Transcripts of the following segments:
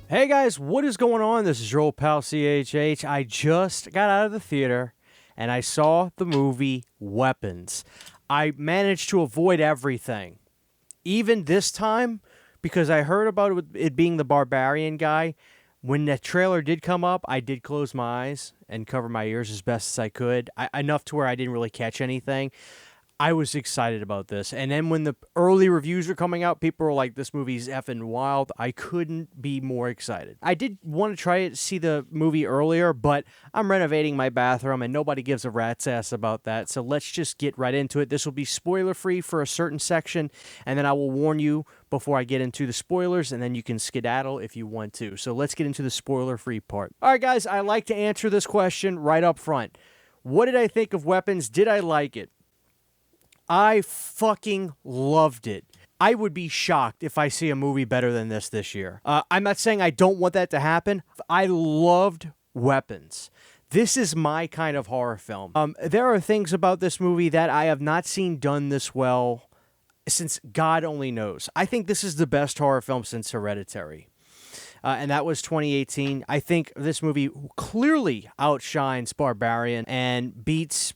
Hey guys, what is going on? This is your old pal CHH. I just got out of the theater and I saw the movie Weapons. I managed to avoid everything, even this time, because I heard about it being the barbarian guy. When the trailer did come up, I did close my eyes and cover my ears as best as I could, enough to where I didn't really catch anything. I was excited about this. And then when the early reviews were coming out, people were like, this movie's effing wild. I couldn't be more excited. I did want to try to see the movie earlier, but I'm renovating my bathroom and nobody gives a rat's ass about that. So let's just get right into it. This will be spoiler free for a certain section, and then I will warn you before I get into the spoilers, and then you can skedaddle if you want to. So let's get into the spoiler free part. All right, guys, I like to answer this question right up front. What did I think of Weapons? Did I like it? I fucking loved it. I would be shocked if I see a movie better than this year. I'm not saying I don't want that to happen. I loved Weapons. This is my kind of horror film. There are things about this movie that I have not seen done this well since God only knows. I think this is the best horror film since Hereditary. And that was 2018. I think this movie clearly outshines Barbarian and beats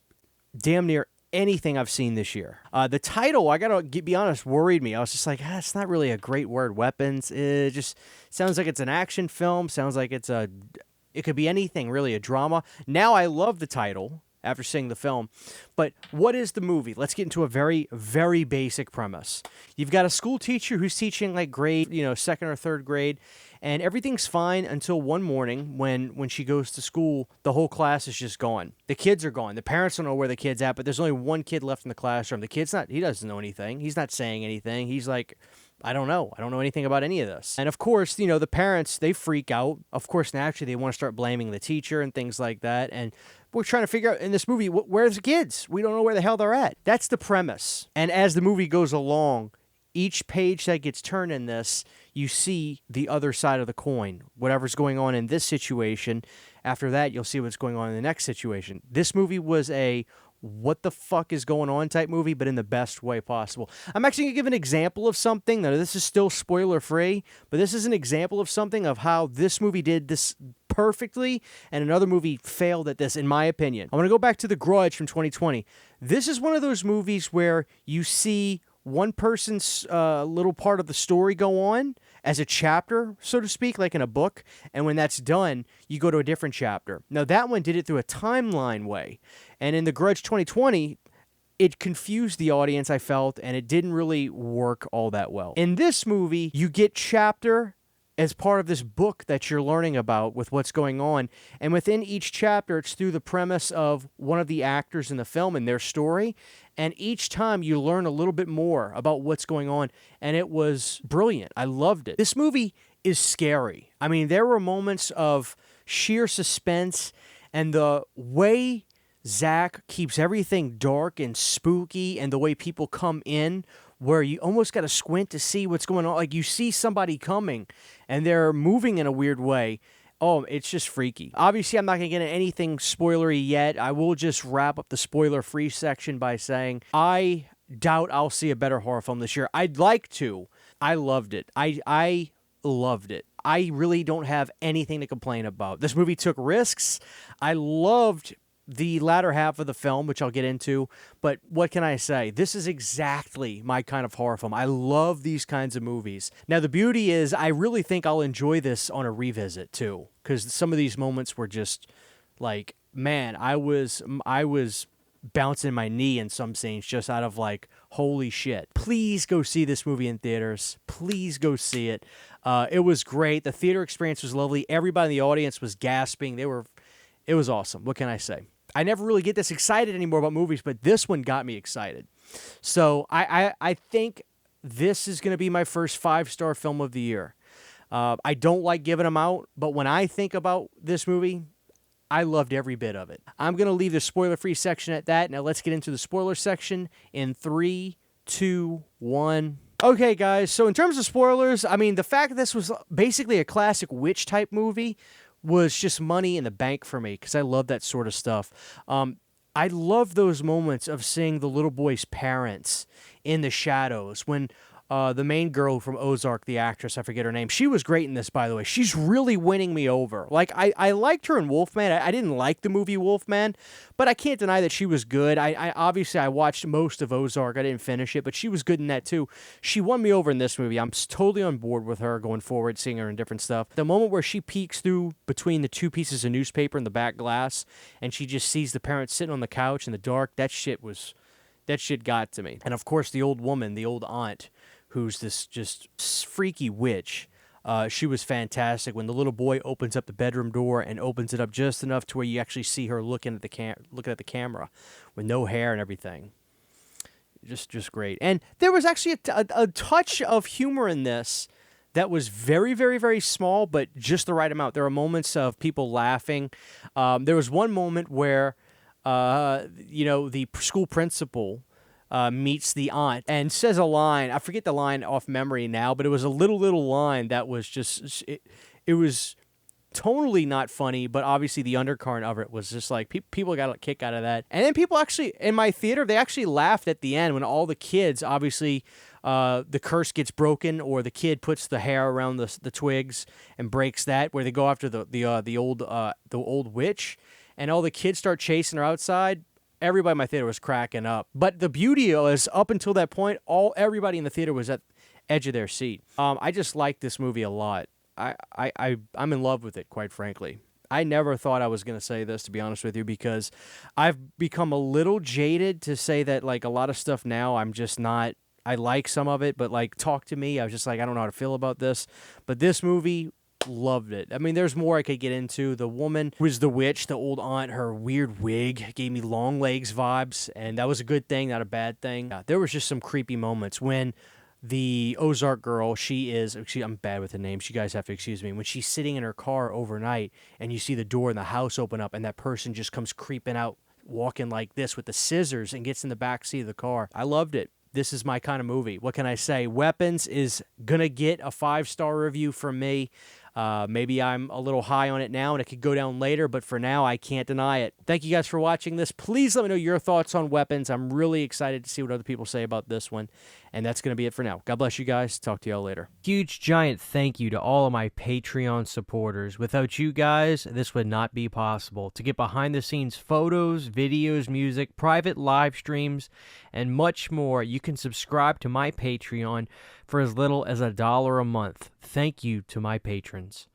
damn near anything I've seen this year. The title, I gotta be honest, worried me. I was just like, it's not really a great word, Weapons. It just sounds like it's an action film. Sounds like it could be anything, really, a drama. Now I love the title after seeing the film. But what is the movie? Let's get into a very, very basic premise. You've got a school teacher who's teaching like grade, second or third grade, and everything's fine until one morning when she goes to school, the whole class is just gone. The kids are gone. The parents don't know where the kid's at, but there's only one kid left in the classroom. The kid's he doesn't know anything. He's not saying anything. He's like, I don't know. I don't know anything about any of this. And of course, the parents, they freak out. Of course, naturally, they want to start blaming the teacher and things like that. And we're trying to figure out in this movie, where's the kids? We don't know where the hell they're at. That's the premise. And as the movie goes along, each page that gets turned in this, you see the other side of the coin. Whatever's going on in this situation, after that, you'll see what's going on in the next situation. This movie was a what the fuck is going on type movie, but in the best way possible. I'm actually going to give an example of something. Now, this is still spoiler free, but this is an example of something of how this movie did this perfectly and another movie failed at this, in my opinion. I'm going to go back to The Grudge from 2020. This is one of those movies where you see one person's little part of the story go on as a chapter, so to speak, like in a book. And when that's done, you go to a different chapter. Now, that one did it through a timeline way. And in The Grudge 2020, it confused the audience, I felt, and it didn't really work all that well. In this movie, you get chapter as part of this book that you're learning about with what's going on. And within each chapter, it's through the premise of one of the actors in the film and their story. And each time you learn a little bit more about what's going on. And it was brilliant. I loved it. This movie is scary. I mean, there were moments of sheer suspense, and the way Zach keeps everything dark and spooky, and the way people come in where you almost got to squint to see what's going on. Like, you see somebody coming and they're moving in a weird way. Oh, it's just freaky. Obviously, I'm not going to get into anything spoilery yet. I will just wrap up the spoiler-free section by saying I doubt I'll see a better horror film this year. I'd like to. I loved it. I loved it. I really don't have anything to complain about. This movie took risks. I loved the latter half of the film, which I'll get into, but what can I say? This is exactly my kind of horror film. I love these kinds of movies. Now, the beauty is I really think I'll enjoy this on a revisit, too, because some of these moments were just like, man, I was bouncing my knee in some scenes just out of like, holy shit. Please go see this movie in theaters. Please go see it. It was great. The theater experience was lovely. Everybody in the audience was gasping. It was awesome. What can I say? I never really get this excited anymore about movies, but this one got me excited. So I think this is going to be my first 5-star film of the year. I don't like giving them out, but when I think about this movie, I loved every bit of it. I'm going to leave the spoiler-free section at that. Now let's get into the spoiler section in 3, 2, 1. Okay, guys, so in terms of spoilers, I mean, the fact that this was basically a classic witch-type movie was just money in the bank for me, because I love that sort of stuff. I love those moments of seeing the little boy's parents in the shadows when the main girl from Ozark, the actress, I forget her name. She was great in this, by the way. She's really winning me over. Like, I liked her in Wolfman. I didn't like the movie Wolfman, but I can't deny that she was good. I obviously, I watched most of Ozark. I didn't finish it, but she was good in that, too. She won me over in this movie. I'm totally on board with her going forward, seeing her in different stuff. The moment where she peeks through between the two pieces of newspaper in the back glass, and she just sees the parents sitting on the couch in the dark, that shit got to me. And, of course, the old woman, the old aunt, who's this just freaky witch. She was fantastic when the little boy opens up the bedroom door and opens it up just enough to where you actually see her looking at the camera with no hair and everything. Just great. And there was actually a touch of humor in this that was very, very, very small, but just the right amount. There were moments of people laughing. There was one moment where, the school principal meets the aunt and says a line. I forget the line off memory now, but it was a little line that was just, it was tonally not funny, but obviously the undercurrent of it was just like people got a kick out of that. And then people actually, in my theater, they actually laughed at the end when all the kids, obviously, the curse gets broken, or the kid puts the hair around the twigs and breaks that, where they go after the old witch, and all the kids start chasing her outside. Everybody in my theater was cracking up. But the beauty is, up until that point, everybody in the theater was at the edge of their seat. I just like this movie a lot. I'm in love with it, quite frankly. I never thought I was going to say this, to be honest with you, because I've become a little jaded to say that, like, a lot of stuff now, I'm just not, I like some of it, but, like, Talk to Me, I was just like, I don't know how to feel about this. But this movie, loved it. I mean, there's more I could get into. The woman who was the witch, the old aunt, her weird wig gave me Long Legs vibes, and that was a good thing, not a bad thing. There was just some creepy moments when the Ozark girl, I'm bad with the names, you guys have to excuse me, when she's sitting in her car overnight and you see the door in the house open up and that person just comes creeping out, walking like this with the scissors and gets in the back seat of the car. I loved it. This is my kind of movie. What can I say? Weapons is going to get a 5-star review from me. Maybe I'm a little high on it now and it could go down later, but for now, I can't deny it. Thank you guys for watching this. Please let me know your thoughts on Weapons. I'm really excited to see what other people say about this one. And that's going to be it for now. God bless you guys. Talk to y'all later. Huge, giant thank you to all of my Patreon supporters. Without you guys, this would not be possible. To get behind-the-scenes photos, videos, music, private live streams, and much more, you can subscribe to my Patreon for as little as $1 a month. Thank you to my patrons.